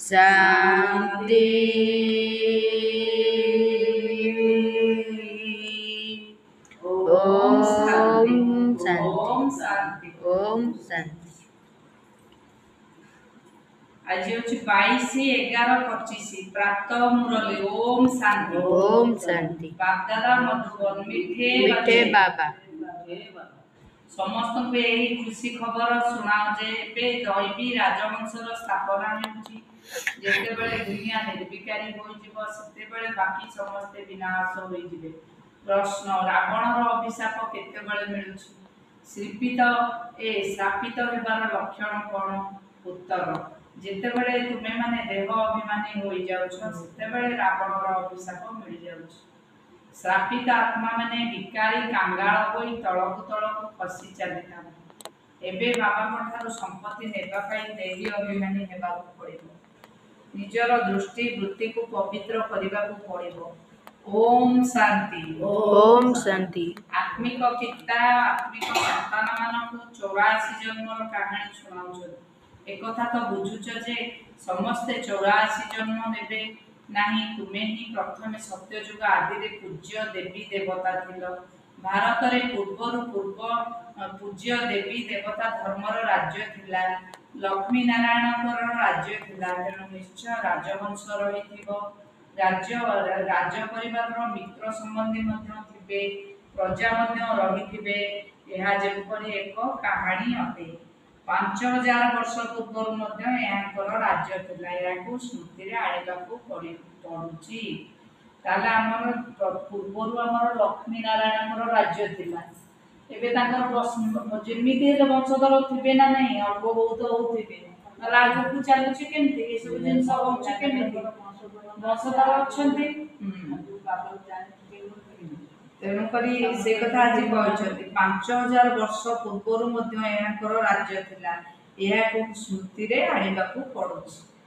शांति। ओम शांति। ओम शांति। ओम शांति। आज हूँ 22/11/25 प्रातः मुरली। ओम शांति। ओम शांति। बापदादा मधुबन मिठे मिठे बाबा समस्त को यही खुशी खबर शुणाओ जे बे दैवी राजवंशर स्थापना होउची। जेते बेले दुनिया निर्विकारी होई जिवो सेते बेले बाकी समस्त विनाश होई जिवे। प्रश्न रावणर अभिशाप केते बेले मिलुची? श्रापित हेबार लक्षण कोन? उत्तर जेते बेले तुमे माने देह अभिमानी होई जाउछ सेते बेले रावणर अभिशाप मिल जाउछ। श्रापित आत्मा माने विकारी कांगाल होई तळकु तळकु खसी चलिता। एबे बाबा ठारू संपत्ति नेबा पई देही अभिमानी हेबाकु पड़िबो। निजर दृष्टि वृत्ति को पवित्र करिबाकु पड़िबो। ओम शांति। ओम शांति। आत्मिक पिता आत्मिक संतान मानकु 84 जन्मर कहानी सुनाउछ। एकथा तो बुझुछ जे समस्ते 84 जन्म नेबे नाही। तुमे ही प्रथम सत्य युग आदि रे पूज्य देवी देवता थिलो। भारत रे पूर्व पूज्य देवी देवता धर्मर राज्य थिला। लक्ष्मी नारायणकर राज्य थिला। तेणु निश्चय राजवंश रहिथिबो। राज्य राज परिवार मित्र संबंधी मध्य थिबे। प्रजा मध्य रहिथिबे। एहा जेपरि एक कहानी अटे। 5000 वर्ष पूर्व मध्य एहाकर राज्य थिला। एहाकु स्मृति रे आनिबाकु पडुची। ताले हमर पूर्वरु हमर लक्ष्मी नारायणकर राज्य थिला। एबे तांकर जेमिति हेले वंशधर थिबे ना नहीं अल्प बहुत होथिबे। ताले आगु चलुची केमति ए सब जिंस होउची केमति वंशधर अछंती। तेणु करी से कथा आज कहछथि 5000 वर्ष पूर्वरु मध्य एहाकर राज्य थिला। एहाकु स्मृति रे आनिबाकु पडुची।